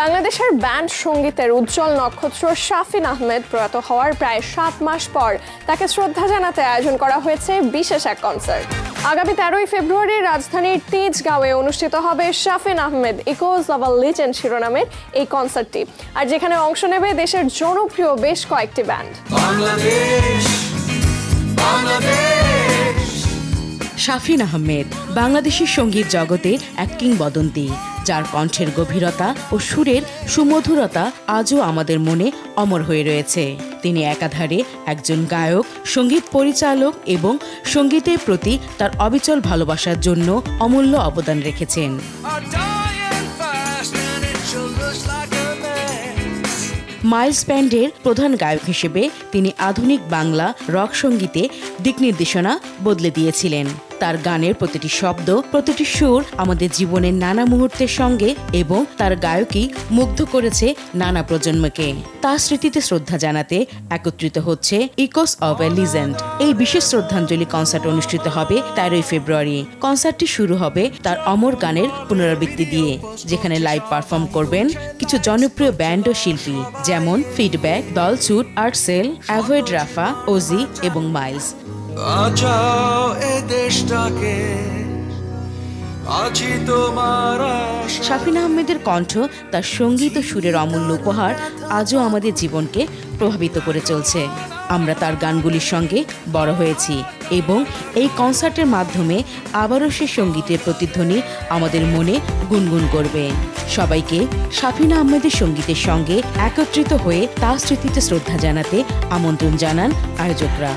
বাংলাদেশের ব্যান্ড সঙ্গীতের উজ্জ্বল নক্ষত্র শাফিন আহমেদ প্রয়াত হওয়ার প্রায় 7 মাস পর তাকে শ্রদ্ধা জানাতে আয়োজন করা হয়েছে বিশেষ এক কনসার্ট। আগামী 13 ফেব্রুয়ারি রাজধানীর তেজগাঁওয়ে অনুষ্ঠিত হবে Shafin Ahmed Echoes of a legend শিরোনামের এই কনসার্টটি, আর যেখানে অংশ নেবে দেশের জনপ্রিয় বেশ কয়েকটি ব্যান্ড। শাফিন আহমেদ বাংলাদেশের সঙ্গীত জগতের এক কিংবদন্তি, যার কণ্ঠের গভীরতা ও সুরের সুমধুরতা আজও আমাদের মনে অমর হয়ে রয়েছে। তিনি একাধারে একজন গায়ক, সঙ্গীত পরিচালক এবং সঙ্গীতের প্রতি তার অবিচল ভালোবাসার জন্য অমূল্য অবদান রেখেছেন। মাইলস ব্যান্ডের প্রধান গায়ক হিসেবে তিনি আধুনিক বাংলা রক সঙ্গীতে দিক নির্দেশনা বদলে দিয়েছিলেন। তার গানের প্রতিটি শব্দ, প্রতিটি সুর আমাদের জীবনের নানা মুহূর্তের সঙ্গে এবং তার গায়কই মুগ্ধ করেছে নানা প্রজন্মকে। তার স্মৃতিতে শ্রদ্ধা জানাতে একত্রিত হচ্ছে ইকোস অব এ লিজেন্ড। এই বিশেষ শ্রদ্ধাঞ্জলি কনসার্ট অনুষ্ঠিত হবে 13 ফেব্রুয়ারি। কনসার্টটি শুরু হবে তার অমর গানের পুনরাবৃত্তি দিয়ে, যেখানে লাইভ পারফর্ম করবেন কিছু জনপ্রিয় ব্যান্ড ও শিল্পী, যেমন ফিডব্যাক, দলছুট, আর্টসেল, অ্যাভয়েড রাফা, ওজি এবং মাইলস। শাফিন আহমেদের কণ্ঠ, তার সঙ্গীত ও সুরের অমূল্য উপহার আজও আমাদের জীবনকে প্রভাবিত করে চলছে। আমরা তার গানগুলির সঙ্গে বড় হয়েছি এবং এই কনসার্টের মাধ্যমে আবারও সে সঙ্গীতের প্রতিধ্বনি আমাদের মনে গুনগুন করবে। সবাইকে শাফিন আহমেদের সঙ্গীতের সঙ্গে একত্রিত হয়ে তার স্মৃতিতে শ্রদ্ধা জানাতে আমন্ত্রণ জানান আয়োজকরা।